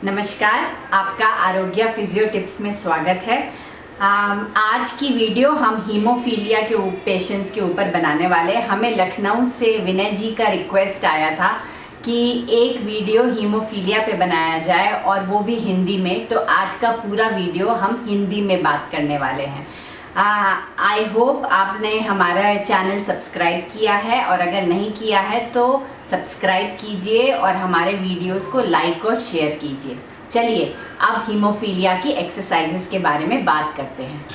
नमस्कार, आपका आरोग्य फिजियो टिप्स में स्वागत है। आज की वीडियो हम हीमोफीलिया के पेशेंट्स के ऊपर बनाने वाले हैं। हमें लखनऊ से विनय जी का रिक्वेस्ट आया था कि एक वीडियो हीमोफीलिया पे बनाया जाए और वो भी हिंदी में। तो आज का पूरा वीडियो हम हिंदी में बात करने वाले हैं। आई होप आपने हमारा चैनल सब्सक्राइब किया है, और अगर नहीं किया है तो सब्सक्राइब कीजिए और हमारे वीडियोस को लाइक और शेयर कीजिए। चलिए अब हीमोफीलिया की एक्सरसाइजेस के बारे में बात करते हैं।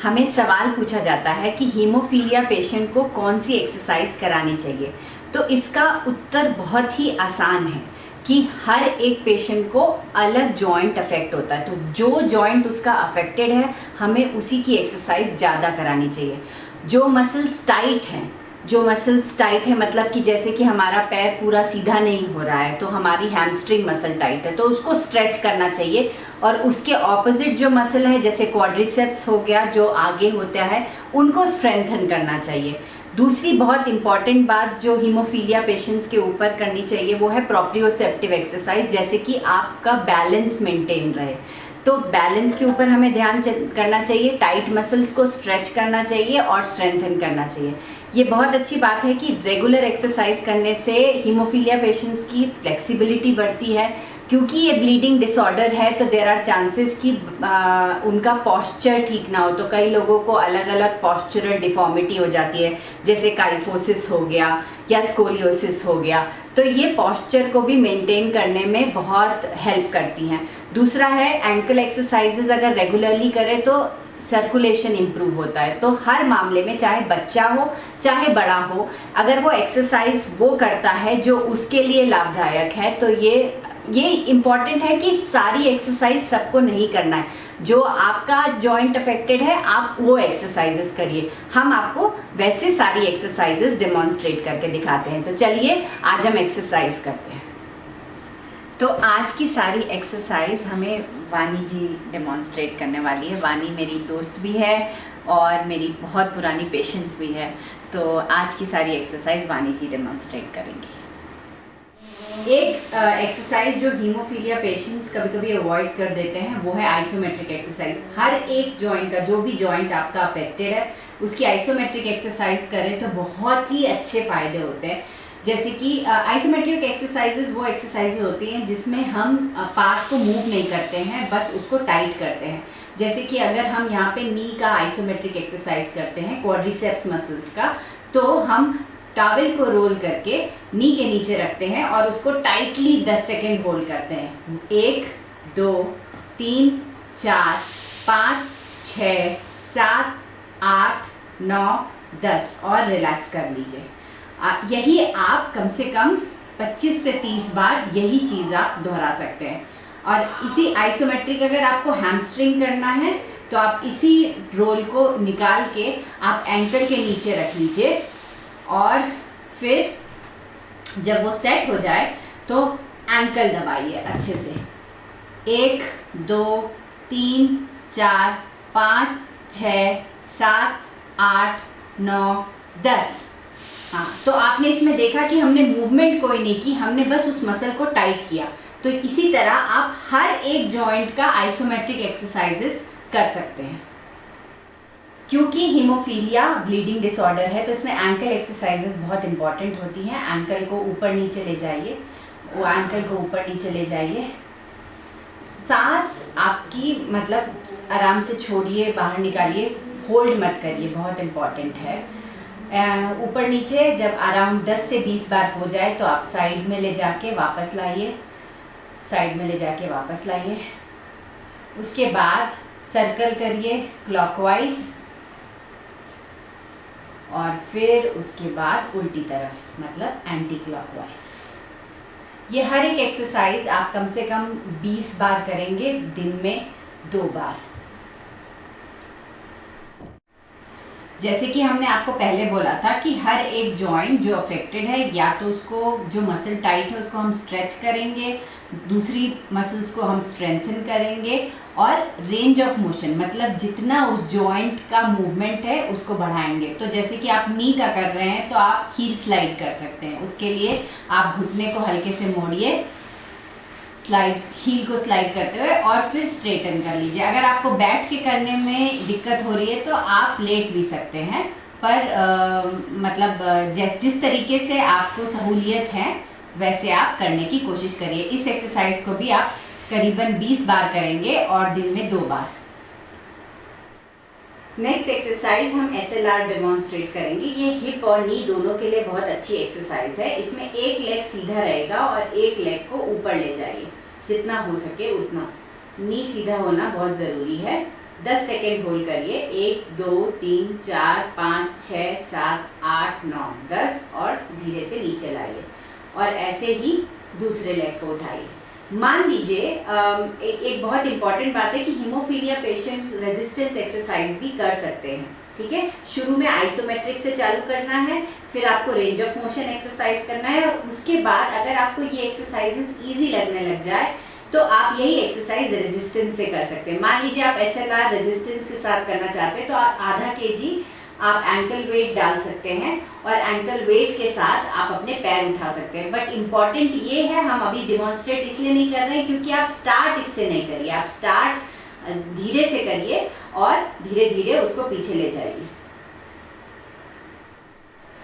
हमें सवाल पूछा जाता है कि हीमोफीलिया पेशेंट को कौन सी एक्सरसाइज करानी चाहिए। तो इसका उत्तर बहुत ही आसान है कि हर एक पेशेंट को अलग जॉइंट अफेक्ट होता है। तो जो जॉइंट उसका अफेक्टेड है हमें उसी की एक्सरसाइज ज़्यादा करानी चाहिए। जो मसल्स टाइट है मतलब कि जैसे कि हमारा पैर पूरा सीधा नहीं हो रहा है तो हमारी हैमस्ट्रिंग मसल टाइट है, तो उसको स्ट्रेच करना चाहिए। और उसके ऑपोजिट जो मसल है जैसे क्वाड्रिसेप्स हो गया, जो आगे होता है, उनको स्ट्रेंथन करना चाहिए। दूसरी बहुत इंपॉर्टेंट बात जो हीमोफीलिया पेशेंट्स के ऊपर करनी चाहिए वो है प्रोप्रियोसेप्टिव एक्सरसाइज, जैसे कि आपका बैलेंस मेंटेन रहे। तो बैलेंस के ऊपर हमें ध्यान करना चाहिए, टाइट मसल्स को स्ट्रेच करना चाहिए और स्ट्रेंथन करना चाहिए। ये बहुत अच्छी बात है कि रेगुलर एक्सरसाइज करने से हीमोफीलिया पेशेंट्स की फ्लेक्सिबिलिटी बढ़ती है, क्योंकि ये ब्लीडिंग डिसऑर्डर है तो देयर आर चांसेस कि उनका पॉस्चर ठीक ना हो। तो कई लोगों को अलग अलग पॉस्चरल डिफॉर्मिटी हो जाती है, जैसे काइफोसिस हो गया या स्कोलियोसिस हो गया। तो ये पॉस्चर को भी मेंटेन करने में बहुत हेल्प करती हैं। दूसरा है एंकल एक्सरसाइजेज अगर रेगुलरली करें तो सर्कुलेशन इम्प्रूव होता है। तो हर मामले में चाहे बच्चा हो चाहे बड़ा हो, अगर वो एक्सरसाइज वो करता है जो उसके लिए लाभदायक है, तो ये इम्पॉर्टेंट है कि सारी एक्सरसाइज सबको नहीं करना है। जो आपका जॉइंट अफेक्टेड है आप वो एक्सरसाइजेस करिए। हम आपको वैसे सारी एक्सरसाइजेस डेमोन्स्ट्रेट करके दिखाते हैं। तो चलिए आज हम एक्सरसाइज करते हैं। तो आज की सारी एक्सरसाइज हमें वानी जी डेमोन्स्ट्रेट करने वाली है। वानी मेरी दोस्त भी है और मेरी बहुत पुरानी पेशेंट्स भी है। तो आज की सारी एक्सरसाइज वानी जी डेमोन्स्ट्रेट करेंगी। एक एक्सरसाइज जो हीमोफीलिया पेशेंट्स कभी कभी अवॉइड कर देते हैं वो है आइसोमेट्रिक एक्सरसाइज। हर एक जॉइंट का, जो भी जॉइंट आपका अफेक्टेड है, उसकी आइसोमेट्रिक एक्सरसाइज करें तो बहुत ही अच्छे फायदे होते हैं। जैसे कि आइसोमेट्रिक एक्सरसाइजेज वो एक्सरसाइजेज होती हैं जिसमें हम पार्ट को मूव नहीं करते हैं, बस उसको टाइट करते हैं। जैसे कि अगर हम यहाँ पे नी का आइसोमेट्रिक एक्सरसाइज करते हैं, क्वाड्रिसेप्स मसल्स का, तो हम टॉवेल को रोल करके नी के नीचे रखते हैं और उसको टाइटली 10 सेकेंड होल्ड करते हैं। 1 2 3 4 5 6 7 8 9 10 और रिलैक्स कर लीजिए। यही आप कम से कम 25 से 30 बार यही चीज़ आप दोहरा सकते हैं। और इसी आइसोमेट्रिक अगर आपको हैमस्ट्रिंग करना है तो आप इसी रोल को निकाल के आप एंकल के नीचे रख लीजिए, और फिर जब वो सेट हो जाए तो एंकल दबाइए अच्छे से। 1 2 3 4 5 6 7 8 9 10। हाँ, तो आपने इसमें देखा कि हमने मूवमेंट कोई नहीं की, हमने बस उस मसल को टाइट किया। तो इसी तरह आप हर एक जॉइंट का आइसोमेट्रिक एक्सरसाइजेस कर सकते हैं। क्योंकि हीमोफीलिया ब्लीडिंग डिसऑर्डर है तो इसमें एंकल एक्सरसाइजेस बहुत इंपॉर्टेंट होती हैं। एंकल को ऊपर नीचे ले जाइए, वो एंकल को ऊपर नीचे ले जाइए। सांस आपकी मतलब आराम से छोड़िए, बाहर निकालिए, होल्ड मत करिए, बहुत इंपॉर्टेंट है। ऊपर नीचे जब अराउंड 10 से 20 बार हो जाए तो आप साइड में ले जाके वापस लाइए, साइड में ले जाके वापस लाइए। उसके बाद सर्कल करिए क्लॉकवाइज, और फिर उसके बाद उल्टी तरफ मतलब एंटी क्लॉकवाइज। ये हर एक एक्सरसाइज आप कम से कम 20 बार करेंगे, दिन में 2 बार। जैसे कि हमने आपको पहले बोला था कि हर एक जॉइंट जो अफेक्टेड है, या तो उसको जो मसल टाइट है उसको हम स्ट्रेच करेंगे, दूसरी मसल्स को हम स्ट्रेंथन करेंगे, और रेंज ऑफ मोशन मतलब जितना उस जॉइंट का मूवमेंट है उसको बढ़ाएंगे। तो जैसे कि आप नी का कर रहे हैं तो आप हील स्लाइड कर सकते हैं। उसके लिए आप घुटने को हल्के से मोड़िए स्लाइड, हील को स्लाइड करते हुए और फिर स्ट्रेटन कर लीजिए। अगर आपको बैठ के करने में दिक्कत हो रही है तो आप लेट भी सकते हैं, पर मतलब जिस तरीके से आपको सहूलियत है वैसे आप करने की कोशिश करिए। इस एक्सरसाइज को भी आप करीबन 20 बार करेंगे और दिन में 2 बार। नेक्स्ट एक्सरसाइज हम SLR डेमोन्स्ट्रेट करेंगे। ये हिप और नी दोनों के लिए बहुत अच्छी एक्सरसाइज है। इसमें एक लेग सीधा रहेगा और एक लेग को ऊपर ले जाइए, जितना हो सके उतना। नी सीधा होना बहुत ज़रूरी है। 10 सेकेंड होल्ड करिए। 1 2 3 4 5 6 7 8 9 10 और धीरे से नीचे लाइए और ऐसे ही दूसरे लेग को उठाइए। मान लीजिए एक बहुत इंपॉर्टेंट बात है कि हीमोफीलिया पेशेंट रेजिस्टेंस एक्सरसाइज भी कर सकते हैं, ठीक है। शुरू में आइसोमेट्रिक से चालू करना है, फिर आपको रेंज ऑफ मोशन एक्सरसाइज करना है और उसके बाद अगर आपको ये एक्सरसाइजेस इजी लगने लग जाए तो आप यही एक्सरसाइज रेजिस्टेंस से कर सकते हैं। मान लीजिए आप SLR रेजिस्टेंस के साथ करना चाहते हैं तो आप आधा kg आप एंकल वेट डाल सकते हैं और एंकल वेट के साथ आप अपने पैर उठा सकते हैं। बट इम्पॉर्टेंट ये है, हम अभी डिमॉन्स्ट्रेट इसलिए नहीं कर रहे हैं क्योंकि आप स्टार्ट इससे नहीं करिए। आप स्टार्ट धीरे से करिए और धीरे धीरे उसको पीछे ले जाइए।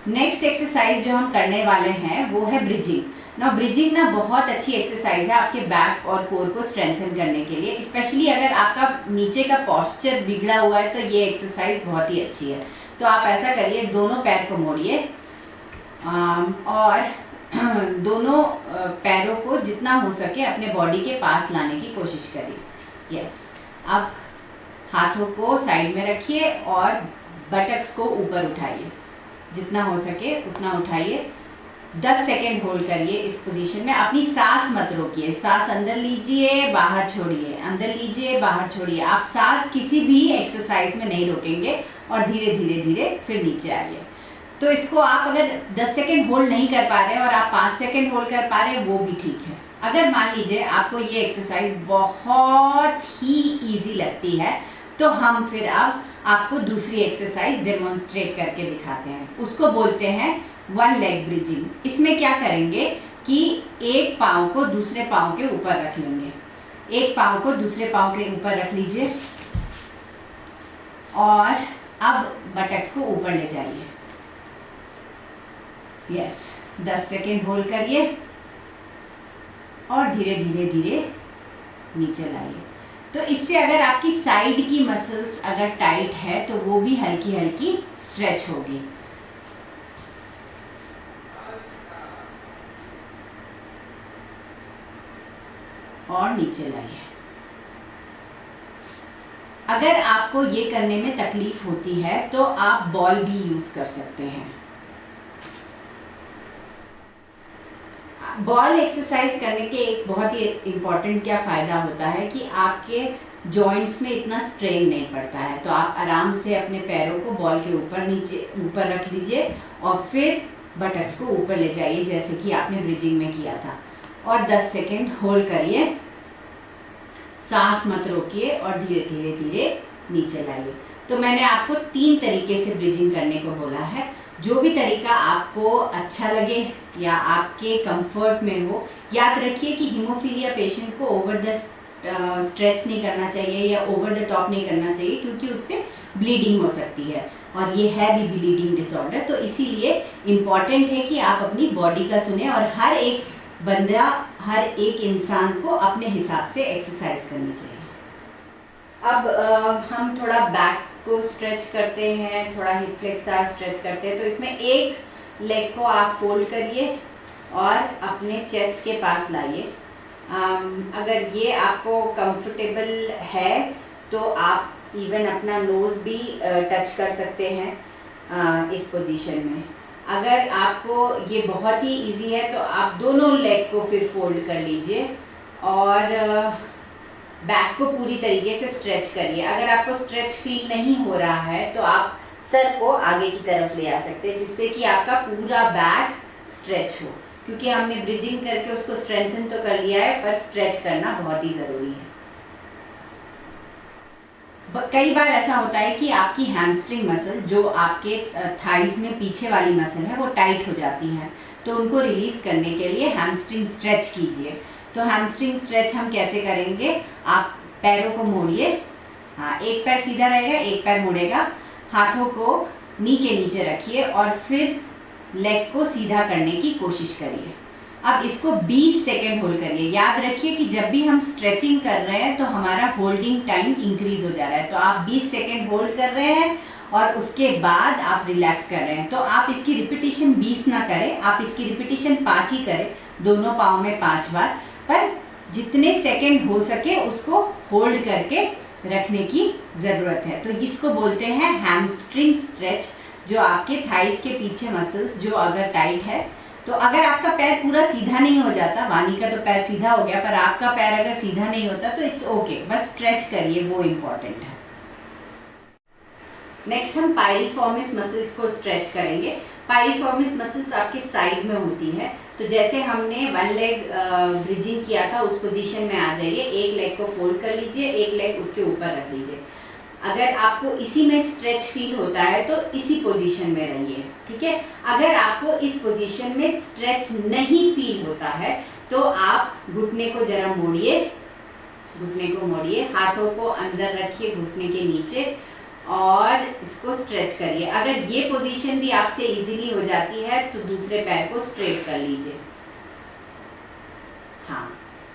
नेक्स्ट एक्सरसाइज जो हम करने वाले हैं वो है ब्रिजिंग। ब्रिजिंग बहुत अच्छी एक्सरसाइज है आपके बैक और कोर को स्ट्रेंथन करने के लिए। स्पेशली अगर आपका नीचे का पोस्चर बिगड़ा हुआ है तो ये एक्सरसाइज बहुत ही अच्छी है। तो आप ऐसा करिए, दोनों पैर को मोड़िए और दोनों पैरों को जितना हो सके अपने बॉडी के पास लाने की कोशिश करिए। यस, अब हाथों को साइड में रखिए और बटक्स को ऊपर उठाइए, जितना हो सके उतना उठाइए। 10 सेकेंड होल्ड करिए इस पोजीशन में। अपनी सांस मत रोकिए, सांस अंदर लीजिए बाहर छोड़िए, अंदर लीजिए बाहर छोड़िए। आप सांस किसी भी एक्सरसाइज में नहीं रोकेंगे और धीरे धीरे धीरे फिर नीचे आइए। तो इसको आप अगर 10 सेकेंड होल्ड नहीं कर पा रहे हैं और आप 5 सेकेंड होल्ड कर पा रहे हैं वो भी ठीक है। अगर मान लीजिए आपको ये एक्सरसाइज बहुत ही ईजी लगती है तो हम फिर अब आपको दूसरी एक्सरसाइज डेमोन्स्ट्रेट करके दिखाते हैं। उसको बोलते हैं 1 लेग ब्रिजिंग। इसमें क्या करेंगे कि एक पाँव को दूसरे पाँव के ऊपर रख लेंगे, एक पाँव को दूसरे पाँव के ऊपर रख लीजिए और अब बटक्स को ऊपर ले जाइए। यस, 10 सेकेंड होल्ड करिए और धीरे धीरे धीरे नीचे लाइए। तो इससे अगर आपकी साइड की मसल्स अगर टाइट है तो वो भी हल्की हल्की स्ट्रेच होगी। और नीचे लाइए। अगर आपको ये करने में तकलीफ होती है तो आप बॉल भी यूज कर सकते हैं। बॉल एक्सरसाइज करने के एक बहुत ही इम्पॉर्टेंट क्या फ़ायदा होता है कि आपके जॉइंट्स में इतना स्ट्रेन नहीं पड़ता है। तो आप आराम से अपने पैरों को बॉल के ऊपर नीचे ऊपर रख लीजिए और फिर बटक्स को ऊपर ले जाइए जैसे कि आपने ब्रिजिंग में किया था और 10 सेकेंड होल्ड करिए, सांस मत रोकिए और धीरे धीरे धीरे नीचे लाइए। तो मैंने आपको 3 तरीके से ब्रिजिंग करने को बोला है। जो भी तरीका आपको अच्छा लगे या आपके कंफर्ट में हो। याद रखिए कि हीमोफीलिया पेशेंट को ओवर द स्ट्रेच नहीं करना चाहिए या ओवर द टॉप नहीं करना चाहिए क्योंकि उससे ब्लीडिंग हो सकती है और ये है भी ब्लीडिंग डिसऑर्डर। तो इसीलिए इम्पॉर्टेंट है कि आप अपनी बॉडी का सुने और हर एक बंदा, हर एक इंसान को अपने हिसाब से एक्सरसाइज करनी चाहिए। अब हम थोड़ा बैक को स्ट्रेच करते हैं, थोड़ा हिप फ्लेक्सर स्ट्रेच करते हैं। तो इसमें एक लेग को आप फोल्ड करिए और अपने चेस्ट के पास लाइए। अगर ये आपको कंफर्टेबल है तो आप इवन अपना नोज़ भी टच कर सकते हैं इस पोजीशन में। अगर आपको ये बहुत ही इजी है तो आप दोनों लेग को फिर फोल्ड कर लीजिए और बैक को पूरी तरीके से स्ट्रेच करिए। अगर आपको स्ट्रेच फील नहीं हो रहा है तो आप सर को आगे की तरफ ले आ सकते हैं जिससे कि आपका पूरा बैक स्ट्रेच हो, क्योंकि हमने ब्रिजिंग करके उसको स्ट्रेंथन तो कर लिया है पर स्ट्रेच करना बहुत ही ज़रूरी है। कई बार ऐसा होता है कि आपकी हैमस्ट्रिंग मसल जो आपके थाइज में पीछे वाली मसल है वो टाइट हो जाती है, तो उनको रिलीज़ करने के लिए हैमस्ट्रिंग स्ट्रेच कीजिए। तो हैमस्ट्रिंग स्ट्रेच हम कैसे करेंगे, आप पैरों को मोड़िए, हाँ एक पैर सीधा रहेगा एक पैर मुड़ेगा, हाथों को नी के नीचे रखिए और फिर लेग को सीधा करने की कोशिश करिए। अब इसको 20 सेकेंड होल्ड करिए। याद रखिए कि जब भी हम स्ट्रेचिंग कर रहे हैं तो हमारा होल्डिंग टाइम इंक्रीज हो जा रहा है। तो आप 20 सेकेंड होल्ड कर रहे हैं और उसके बाद आप रिलैक्स कर रहे हैं। तो आप इसकी रिपीटिशन 20 ना करें, आप इसकी रिपीटिशन 5 ही करें, दोनों पाँव में 5 बार, पर जितने सेकेंड हो सके उसको होल्ड करके रखने की ज़रूरत है। तो इसको बोलते हैं हैमस्ट्रिंग स्ट्रेच, जो आपके थाइस के पीछे मसल्स जो अगर टाइट है, तो अगर आपका पैर पूरा सीधा नहीं हो जाता, वानी का तो पैर सीधा हो गया, पर आपका पैर अगर सीधा नहीं होता तो इट्स ओके, बस स्ट्रेच करिए, वो इम्पॉर्टेंट है। नेक्स्ट हम पायरिफॉर्मिस मसल्स को स्ट्रेच करेंगे। पायरिफॉर्मिस मसल्स आपके साइड में होती है। तो जैसे हमने वन लेग ब्रिजिंग किया था उस पोजीशन में आ जाइए, एक लेग को फोल्ड कर लीजिए, एक लेग उसके ऊपर रख लीजिए। अगर आपको इसी में स्ट्रेच फील होता है तो इसी पोजीशन में रहिए, ठीक है। अगर आपको इस पोजीशन में स्ट्रेच नहीं फील होता है तो आप घुटने को जरा मोड़िए, घुटने को मोड़िए, हाथों को अंदर रखिए घुटने के नीचे और इसको स्ट्रेच करिए। अगर ये पोजीशन भी आपसे इजीली हो जाती है तो दूसरे पैर को स्ट्रेट कर लीजिए। हाँ,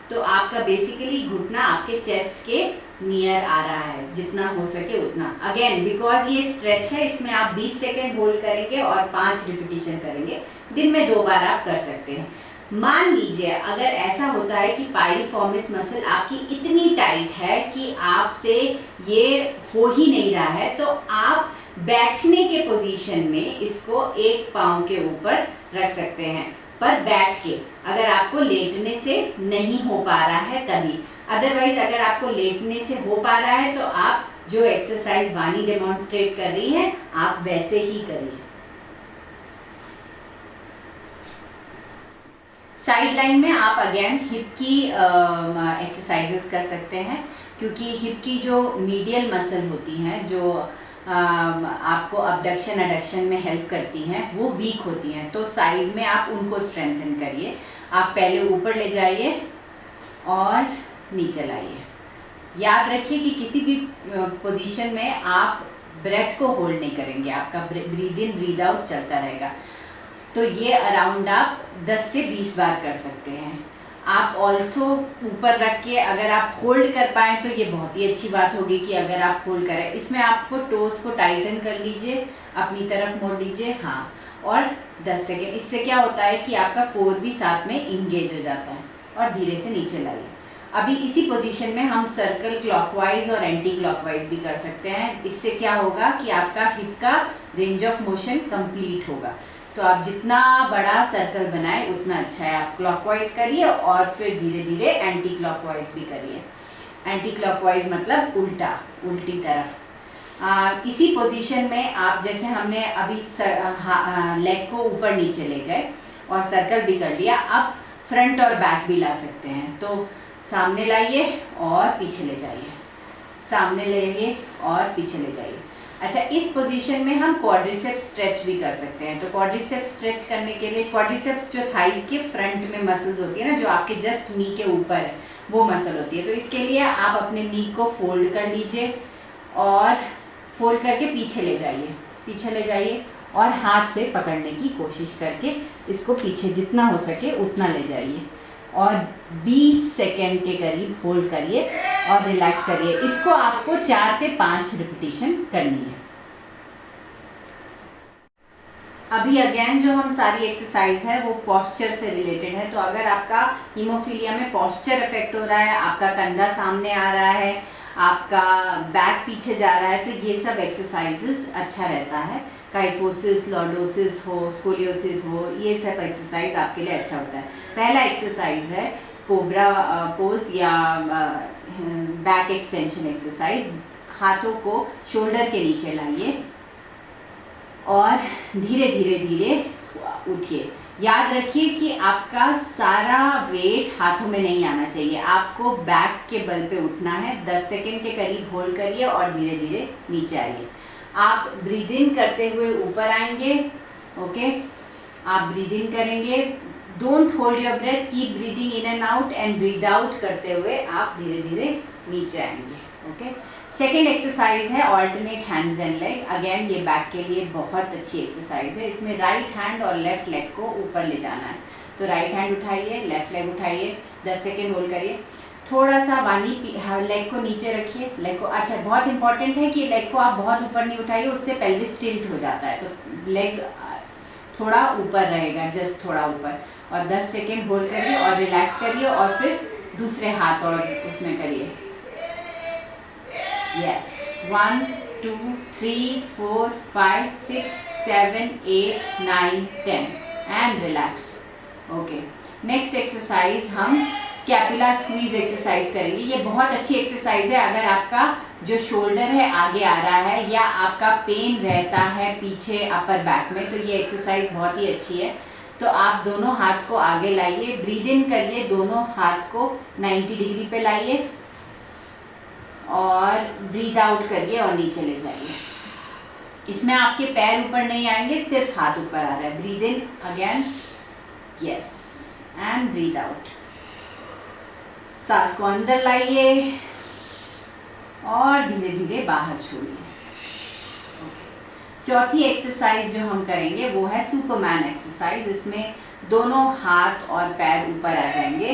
तो आपका बेसिकली घुटना आपके चेस्ट के नियर आ रहा है, जितना हो सके उतना। अगेन बिकॉज ये स्ट्रेच है, इसमें आप 20 सेकेंड होल्ड करेंगे और 5 रिपीटिशन करेंगे। दिन में 2 बार आप कर सकते हैं। मान लीजिए अगर ऐसा होता है कि पायरिफॉर्मिस मसल आपकी इतनी टाइट है कि आपसे ये हो ही नहीं रहा है, तो आप बैठने के पोजीशन में इसको एक पाँव के ऊपर रख सकते हैं, पर बैठ के। अगर आपको लेटने से नहीं हो पा रहा है तभी, अदरवाइज अगर आपको लेटने से हो पा रहा है तो आप जो एक्सरसाइज वानी डेमोन्स्ट्रेट कर रही हैं आप वैसे ही करिए। साइड लाइन में आप अगेन हिप की एक्सरसाइजेस कर सकते हैं, क्योंकि हिप की जो मीडियल मसल होती हैं जो आपको अबडक्शन एडक्शन में हेल्प करती हैं वो वीक होती हैं। तो साइड में आप उनको स्ट्रेंथन करिए। आप पहले ऊपर ले जाइए और नीचे लाइए। याद रखिए कि किसी भी पोजीशन में आप ब्रेथ को होल्ड नहीं करेंगे, आपका ब्रीद इन ब्रीद आउट चलता रहेगा। तो ये अराउंड आप 10 से 20 बार कर सकते हैं। आप ऑल्सो ऊपर रख के अगर आप होल्ड कर पाएँ तो ये बहुत ही अच्छी बात होगी कि अगर आप होल्ड करें। इसमें आपको टोज़ को टाइटन कर लीजिए, अपनी तरफ मोड़ लीजिए, हाँ, और 10 सेकेंड। इससे क्या होता है कि आपका कोर भी साथ में इंगेज हो जाता है। और धीरे से नीचे लाइए। अभी इसी पोजीशन में हम सर्कल क्लॉकवाइज और एंटी क्लॉकवाइज भी कर सकते हैं। इससे क्या होगा कि आपका हिप का रेंज ऑफ मोशन कंप्लीट होगा। तो आप जितना बड़ा सर्कल बनाए उतना अच्छा है। आप क्लॉकवाइज करिए और फिर धीरे धीरे एंटी क्लॉकवाइज भी करिए। एंटी क्लॉकवाइज मतलब उल्टा, उल्टी तरफ। इसी पोजीशन में आप, जैसे हमने अभी लेग को ऊपर नीचे ले गए और सर्कल भी कर लिया, अब फ्रंट और बैक भी ला सकते हैं। तो सामने लाइए और पीछे ले जाइए, सामने लाइए और पीछे ले जाइए। अच्छा, इस पोजीशन में हम क्वाड्रिसेप्स स्ट्रेच भी कर सकते हैं। तो क्वाड्रिसेप्स स्ट्रेच करने के लिए, क्वाड्रिसेप्स जो थाइस के फ्रंट में मसल्स होती है ना, जो आपके जस्ट नी के ऊपर है, वो मसल होती है। तो इसके लिए आप अपने नी को फोल्ड कर लीजिए और फोल्ड करके पीछे ले जाइए, पीछे ले जाइए और हाथ से पकड़ने की कोशिश करके इसको पीछे जितना हो सके उतना ले जाइए और 20 सेकेंड के करीब होल्ड करिए और रिलैक्स करिए। इसको आपको 4 से 5 रिपीटिशन करनी है। अभी अगेन जो हम सारी एक्सरसाइज है वो पोस्चर से रिलेटेड है। तो अगर आपका हीमोफीलिया में पोस्चर इफेक्ट हो रहा है, आपका कंधा सामने आ रहा है, आपका बैक पीछे जा रहा है, तो ये सब एक्सरसाइजेस अच्छा रहता है। काइफोसिस, लॉर्डोसिस हो, स्कोलियोसिस हो, ये सब एक्सरसाइज आपके लिए अच्छा होता है। पहला एक्सरसाइज है कोबरा पोज या बैक एक्सटेंशन एक्सरसाइज। हाथों को शोल्डर के नीचे लाइए और धीरे धीरे धीरे उठिए। याद रखिए कि आपका सारा वेट हाथों में नहीं आना चाहिए, आपको बैक के बल पे उठना है। 10 सेकेंड के करीब होल्ड करिए और धीरे धीरे नीचे आइए। आप ब्रीद इन करते हुए ऊपर आएंगे, ओके। आप ब्रीद इन करेंगे, don't hold your breath, keep breathing in and out and breathe out करते हुए आप धीरे धीरे नीचे आएंगे। ओके, सेकेंड एक्सरसाइज है alternate hands and leg. Again ये बैक के लिए बहुत अच्छी एक्सरसाइज है। इसमें राइट हैंड और लेफ्ट लेग को ऊपर ले जाना है। तो राइट हैंड उठाइए, लेफ्ट लेग उठाइए, 10 सेकेंड होल्ड करिए। थोड़ा सा वानी लेग को नीचे रखिए, लेग को, अच्छा बहुत इंपॉर्टेंट है कि लेग को आप बहुत ऊपर नहीं उठाइए, उससे पेल्विस टिल्ट हो जाता है। तो लेग थोड़ा ऊपर रहेगा, जस्ट थोड़ा ऊपर, और 10 सेकेंड होल्ड करिए और रिलैक्स करिए और फिर दूसरे हाथ और उसमें करिए। Yes, 1 2 3 4 5 6 7 8 9 10 and relax. Okay, next exercise हम स्कैपुला स्क्वीज एक्सरसाइज करेंगे। ये बहुत अच्छी एक्सरसाइज है अगर आपका जो शोल्डर है आगे आ रहा है या आपका पेन रहता है पीछे अपर बैक में, तो ये एक्सरसाइज बहुत ही अच्छी है। तो आप दोनों हाथ को आगे लाइए, ब्रीद इन करिए, दोनों हाथ को 90 डिग्री पे लाइए और ब्रीद आउट करिए और नीचे ले जाइए। इसमें आपके पैर ऊपर नहीं आएंगे, सिर्फ हाथ ऊपर आ रहा है। Breathe in again, yes, and breathe out. सांस को अंदर लाइए और धीरे धीरे बाहर छोड़िए। चौथी एक्सरसाइज जो हम करेंगे वो है सुपरमैन एक्सरसाइज। इसमें दोनों हाथ और पैर ऊपर आ जाएंगे।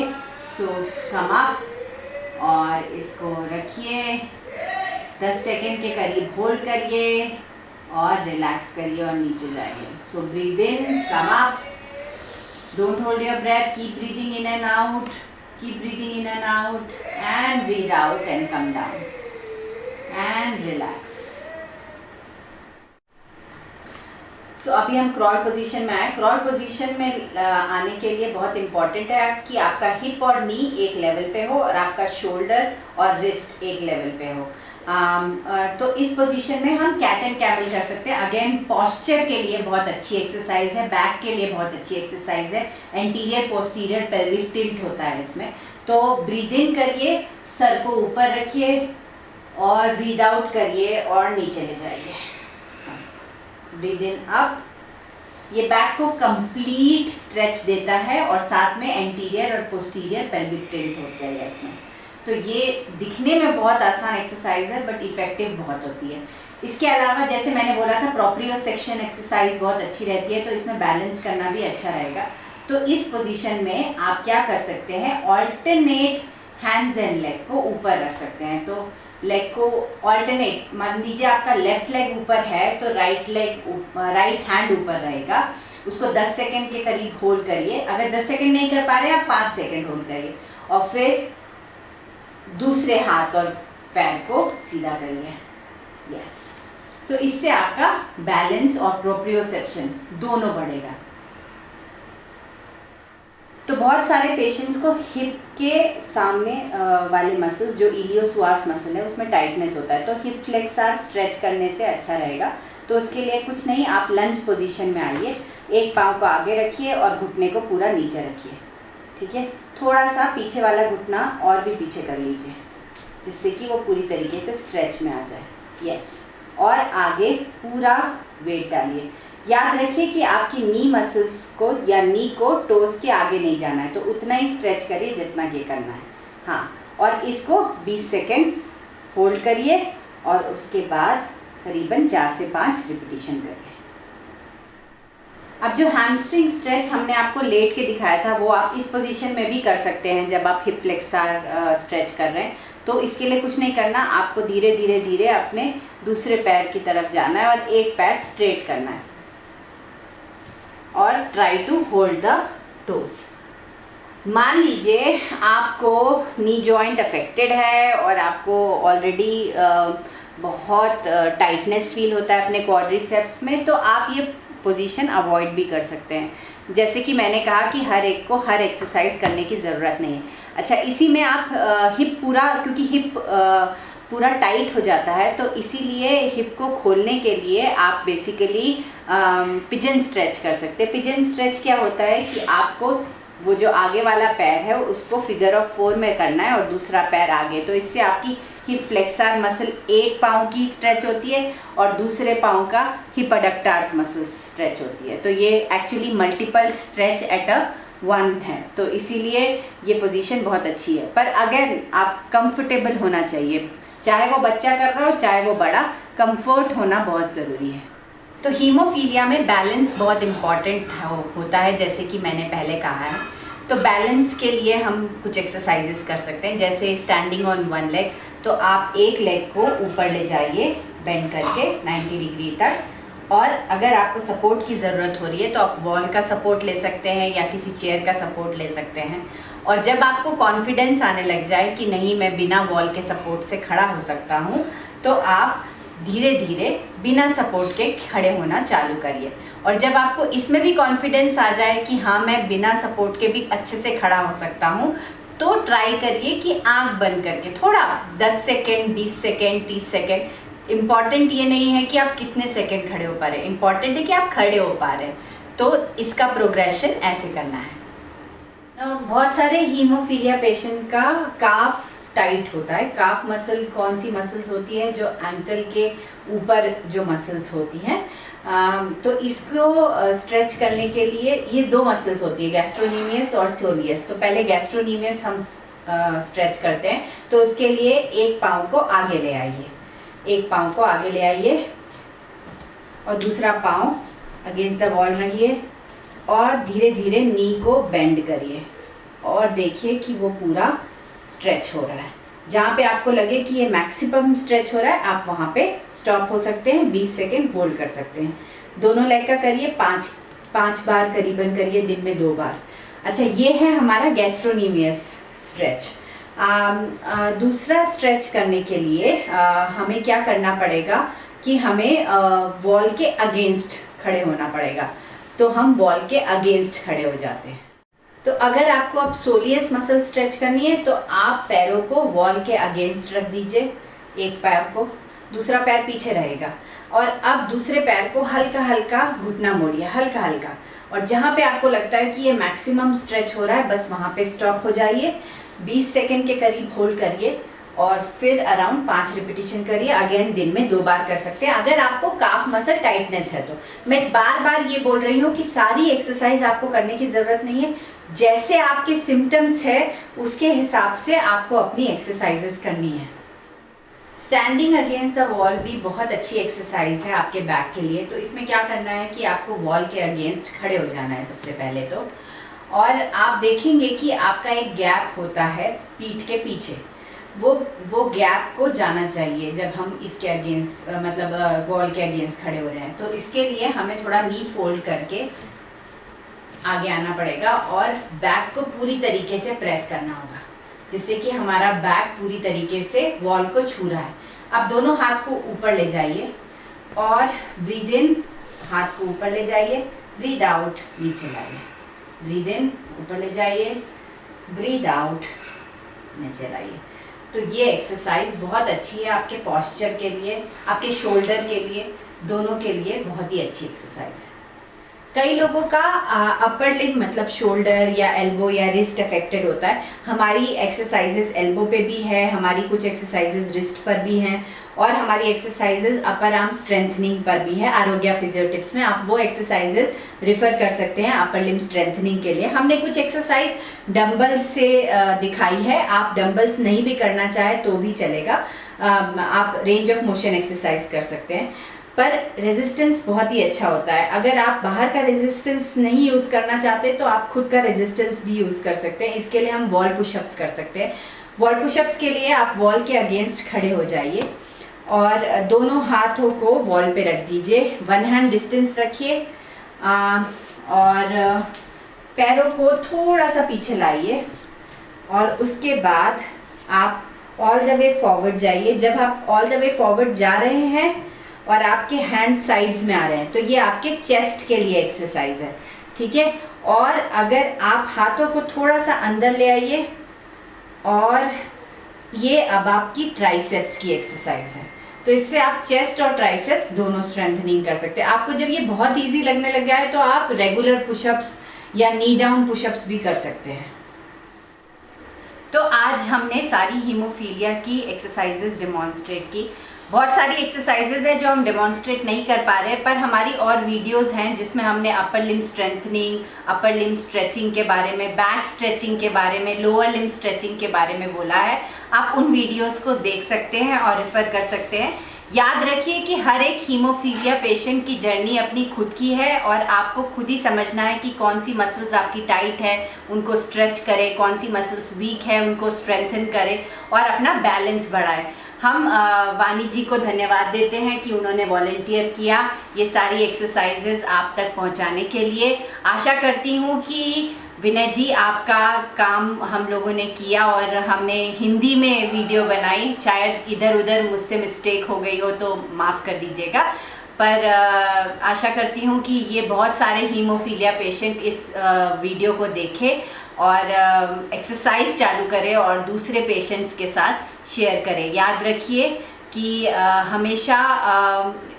सो कम अप और इसको रखिए, 10 सेकेंड के करीब होल्ड करिए और रिलैक्स करिए और नीचे जाइए। So breathe in, come up, don't hold your breath, keep breathing in and out, keep breathing in and out and breathe out and calm down and relax. So अभी हम क्रॉल पोजीशन में आए। Crawl position में आने के लिए बहुत important है कि आपका हिप और नी एक लेवल पे हो और आपका शोल्डर और रिस्ट एक लेवल पे हो। तो इस पोजीशन में हम कैट एंड कैमल कर सकते हैं। अगेन पोस्चर के लिए बहुत अच्छी एक्सरसाइज है, बैक के लिए बहुत अच्छी एक्सरसाइज है। एंटीरियर पोस्टीरियर पेल्विक टिल्ट होता है इसमें। तो ब्रीद इन करिए, सर को ऊपर रखिए और ब्रीद आउट करिए और नीचे ले जाइए। ब्रीद इन अप, ये बैक को कंप्लीट स्ट्रेच देता है और साथ में एंटीरियर और पोस्टीरियर पेल्विक टिल्ट होता है इसमें। तो ये दिखने में बहुत आसान एक्सरसाइज है बट इफेक्टिव बहुत होती है। इसके अलावा जैसे मैंने बोला था प्रोप्रियोसेक्शन एक्सरसाइज बहुत अच्छी रहती है, तो इसमें बैलेंस करना भी अच्छा रहेगा। तो इस पोजीशन में आप क्या कर सकते हैं, ऑल्टरनेट हैंड्स एंड लेग को ऊपर रख सकते हैं। तो लेग को ऑल्टरनेट, मान लीजिए आपका लेफ्ट लेग ऊपर है तो राइट हैंड ऊपर रहेगा। उसको 10 सेकेंड के करीब होल्ड करिए। अगर 10 सेकेंड नहीं कर पा रहे आप 5 सेकेंड होल्ड करिए और फिर दूसरे हाथ और पैर को सीधा करिए। यस, सो इससे आपका बैलेंस और प्रोप्रियोसेप्शन दोनों बढ़ेगा। तो बहुत सारे पेशेंट्स को हिप के सामने वाले मसल्स जो इलियोपसोआस मसल है उसमें टाइटनेस होता है, तो हिप फ्लेक्सर स्ट्रेच करने से अच्छा रहेगा। तो उसके लिए कुछ नहीं, आप लंज पोजीशन में आइए, एक पाँव को आगे रखिए और घुटने को पूरा नीचे रखिए। ठीक है, थोड़ा सा पीछे वाला घुटना और भी पीछे कर लीजिए जिससे कि वो पूरी तरीके से स्ट्रेच में आ जाए। यस, और आगे पूरा वेट डालिए। याद रखिए कि आपकी नी मसल्स को या नी को टोस के आगे नहीं जाना है, तो उतना ही स्ट्रेच करिए जितना ये करना है। हाँ, और इसको 20 सेकेंड होल्ड करिए और उसके बाद करीबन 4 से 5 रिपीटिशन करिए। अब जो हैमस्ट्रिंग स्ट्रेच हमने आपको लेट के दिखाया था वो आप इस पोजीशन में भी कर सकते हैं जब आप हिप फ्लेक्सर स्ट्रेच कर रहे हैं। तो इसके लिए कुछ नहीं करना, आपको धीरे धीरे धीरे अपने दूसरे पैर की तरफ जाना है और एक पैर स्ट्रेट करना है और try to hold the toes. मान लीजिए आपको नी जॉइंट अफेक्टेड है और आपको ऑलरेडी बहुत टाइटनेस फील होता है अपने क्वाड्रिसेप्स में, तो आप ये पोजीशन अवॉइड भी कर सकते हैं। जैसे कि मैंने कहा कि हर एक को हर एक्सरसाइज करने की ज़रूरत नहीं है। अच्छा, इसी में आप हिप पूरा, क्योंकि हिप पूरा टाइट हो जाता है तो इसीलिए हिप को खोलने के लिए आप बेसिकली पिजन स्ट्रेच कर सकते हैं। पिजन स्ट्रेच क्या होता है कि आपको वो जो आगे वाला पैर है उसको फिगर ऑफ 4 में करना है और दूसरा पैर आगे, तो इससे आपकी हिप फ्लेक्सर मसल एक पाँव की स्ट्रेच होती है और दूसरे पाँव का हिप अडक्टार्स मसल स्ट्रेच होती है। तो ये actually multiple stretch at a 1 है, तो इसीलिए ये पोजीशन बहुत अच्छी है। पर अगर आप कंफर्टेबल होना चाहिए, चाहे वो बच्चा कर रहा हो चाहे वो बड़ा, कंफर्ट होना बहुत ज़रूरी है। तो हीमोफीलिया में बैलेंस बहुत इम्पॉर्टेंट होता है, जैसे कि मैंने पहले कहा है। तो बैलेंस के लिए हम कुछ एक्सरसाइजेस कर सकते हैं, जैसे स्टैंडिंग ऑन वन लेग। तो आप एक लेग को ऊपर ले जाइए बेंड करके 90 डिग्री तक, और अगर आपको सपोर्ट की ज़रूरत हो रही है तो आप वॉल का सपोर्ट ले सकते हैं या किसी चेयर का सपोर्ट ले सकते हैं। और जब आपको कॉन्फिडेंस आने लग जाए कि नहीं मैं बिना वॉल के सपोर्ट से खड़ा हो सकता हूँ, तो आप धीरे धीरे बिना सपोर्ट के खड़े होना चालू करिए। और जब आपको इसमें भी कॉन्फिडेंस आ जाए कि हाँ मैं बिना सपोर्ट के भी अच्छे से खड़ा हो सकता हूँ, तो ट्राई करिए कि आँख बंद करके थोड़ा 10 सेकेंड, 20 सेकेंड, 30 सेकेंड, इम्पॉर्टेंट ये नहीं है कि आप कितने सेकंड खड़े हो पा रहे हैं, इम्पॉर्टेंट है कि आप खड़े हो पा रहे हैं। तो इसका प्रोग्रेशन ऐसे करना है। बहुत सारे हीमोफीलिया पेशेंट का काफ टाइट होता है। काफ मसल कौन सी मसल्स होती है? जो एंकल के ऊपर जो मसल्स होती हैं। तो इसको स्ट्रेच करने के लिए ये 2 मसल्स होती है, गैस्ट्रोनीमियस और सोलियस। तो पहले गैस्ट्रोनीमियस हम स्ट्रेच करते हैं, तो उसके लिए एक पाँव को आगे ले आइए, एक पाँव को आगे ले आइए और दूसरा पाँव अगेंस्ट द वॉल रखिए और धीरे धीरे नी को बेंड करिए और देखिए कि वो पूरा स्ट्रेच हो रहा है। जहाँ पे आपको लगे कि ये मैक्सिमम स्ट्रेच हो रहा है, आप वहाँ पे स्टॉप हो सकते हैं, 20 सेकेंड होल्ड कर सकते हैं। दोनों लेग का करिए, 5 बार करीबन करिए, दिन में 2 बार। अच्छा, ये है हमारा गैस्ट्रोनीमियस स्ट्रेच। दूसरा स्ट्रेच करने के लिए हमें क्या करना पड़ेगा कि हमें वॉल के अगेंस्ट खड़े होना पड़ेगा। तो हम वॉल के अगेंस्ट खड़े हो जाते हैं। तो अगर आपको अब सोलियस मसल स्ट्रेच करनी है तो आप पैरों को वॉल के अगेंस्ट रख दीजिए, एक पैर को, दूसरा पैर पीछे रहेगा और अब दूसरे पैर को हल्का हल्का घुटना मोड़िए, हल्का हल्का, और जहाँ पे आपको लगता है कि ये मैक्सिमम स्ट्रेच हो रहा है बस वहाँ पे स्टॉप हो जाइए। 20 सेकेंड के करीब होल्ड करिए और फिर अराउंड 5 रिपीटिशन करिए। अगेन दिन में 2 बार कर सकते हैं अगर आपको काफ मसल टाइटनेस है तो। मैं बार बार ये बोल रही हूँ कि सारी एक्सरसाइज आपको करने की ज़रूरत नहीं है, जैसे आपके सिम्टम्स है उसके हिसाब से आपको अपनी एक्सरसाइजेस करनी है। स्टैंडिंग अगेंस्ट द वॉल भी बहुत अच्छी एक्सरसाइज है आपके बैक के लिए। तो इसमें क्या करना है कि आपको वॉल के अगेंस्ट खड़े हो जाना है सबसे पहले तो, और आप देखेंगे कि आपका एक गैप होता है पीठ के पीछे, वो गैप को जाना चाहिए जब हम इसके अगेंस्ट मतलब वॉल के अगेंस्ट खड़े हो रहे हैं। तो इसके लिए हमें थोड़ा नी फोल्ड करके आगे आना पड़ेगा और बैक को पूरी तरीके से प्रेस करना होगा, जिससे कि हमारा बैक पूरी तरीके से वॉल को छू रहा है। अब दोनों हाथ को ऊपर ले जाइए और ब्रीद इन, हाथ को ऊपर ले जाइए, ब्रीद आउट, नीचे लाइए, ब्रीद इन, ऊपर ले जाइए, ब्रीद आउट, नीचे लाइए। तो ये एक्सरसाइज बहुत अच्छी है आपके पॉस्चर के लिए, आपके शोल्डर के लिए, दोनों के लिए बहुत ही अच्छी एक्सरसाइज है। कई लोगों का अपर लिम्ब मतलब शोल्डर या एल्बो या रिस्ट अफेक्टेड होता है। हमारी एक्सरसाइजेस एल्बो पे भी है, हमारी कुछ एक्सरसाइजेस रिस्ट पर भी हैं और हमारी एक्सरसाइजेस अपर आर्म स्ट्रेंथनिंग पर भी है। आरोग्य फिजियो टिप्स में आप वो एक्सरसाइजेस रेफर कर सकते हैं अपर लिम्ब स्ट्रेंथनिंग के लिए। हमने कुछ एक्सरसाइज डंबल्स से दिखाई है, आप डंबल्स नहीं भी करना चाहे तो भी चलेगा। आप रेंज ऑफ मोशन एक्सरसाइज कर सकते हैं, पर रेजिस्टेंस बहुत ही अच्छा होता है। अगर आप बाहर का रेजिस्टेंस नहीं यूज़ करना चाहते तो आप खुद का रेजिस्टेंस भी यूज़ कर सकते हैं। इसके लिए हम वॉल पुशअप्स कर सकते हैं। वॉल पुशअप्स के लिए आप वॉल के अगेंस्ट खड़े हो जाइए और दोनों हाथों को वॉल पे रख दीजिए, 1 हैंड डिस्टेंस रखिए और पैरों को थोड़ा सा पीछे लाइए और उसके बाद आप ऑल द वे फॉरवर्ड जाइए। जब आप ऑल द वे फॉरवर्ड जा रहे हैं और आपके हैंड साइड्स में आ रहे हैं तो ये आपके चेस्ट के लिए एक्सरसाइज है, ठीक है। और अगर आप हाथों को थोड़ा सा अंदर ले आइए और ये अब आपकी ट्राइसेप्स की एक्सरसाइज है। तो इससे आप चेस्ट और ट्राइसेप्स दोनों स्ट्रेंथनिंग कर सकते हैं। आपको जब ये बहुत इजी लगने लग गया है तो आप रेगुलर पुशअप्स या नी डाउन पुशअप्स भी कर सकते हैं। तो आज हमने सारी हीमोफीलिया की एक्सरसाइजेस डेमोन्स्ट्रेट की। बहुत सारी एक्सरसाइजेज है जो हम डेमोन्स्ट्रेट नहीं कर पा रहे, पर हमारी और वीडियोस हैं जिसमें हमने upper limb strengthening, upper limb stretching के बारे में, बैक स्ट्रेचिंग के बारे में, लोअर लिम्ब स्ट्रेचिंग के बारे में बोला है। आप उन वीडियोस को देख सकते हैं और रेफर कर सकते हैं। याद रखिए कि हर एक हीमोफीलिया पेशेंट की जर्नी अपनी खुद की है और आपको खुद ही समझना है कि कौन सी मसल्स आपकी टाइट है, उनको स्ट्रेच करें, कौन सी मसल्स वीक है उनको स्ट्रेंथन करें और अपना बैलेंस बढ़ाएं। हम वानी जी को धन्यवाद देते हैं कि उन्होंने वॉलंटियर किया ये सारी एक्सरसाइजेज आप तक पहुंचाने के लिए। आशा करती हूँ कि विनय जी आपका काम हम लोगों ने किया और हमने हिंदी में वीडियो बनाई, शायद इधर उधर मुझसे मिस्टेक हो गई हो तो माफ़ कर दीजिएगा, पर आशा करती हूँ कि ये बहुत सारे हीमोफीलिया पेशेंट इस वीडियो को देखें और एक्सरसाइज चालू करें और दूसरे पेशेंट्स के साथ शेयर करें। याद रखिए कि हमेशा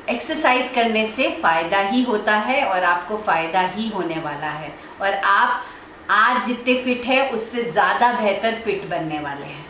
एक्सरसाइज करने से फ़ायदा ही होता है और आपको फ़ायदा ही होने वाला है और आप आज जितने फिट है उससे ज़्यादा बेहतर फिट बनने वाले हैं।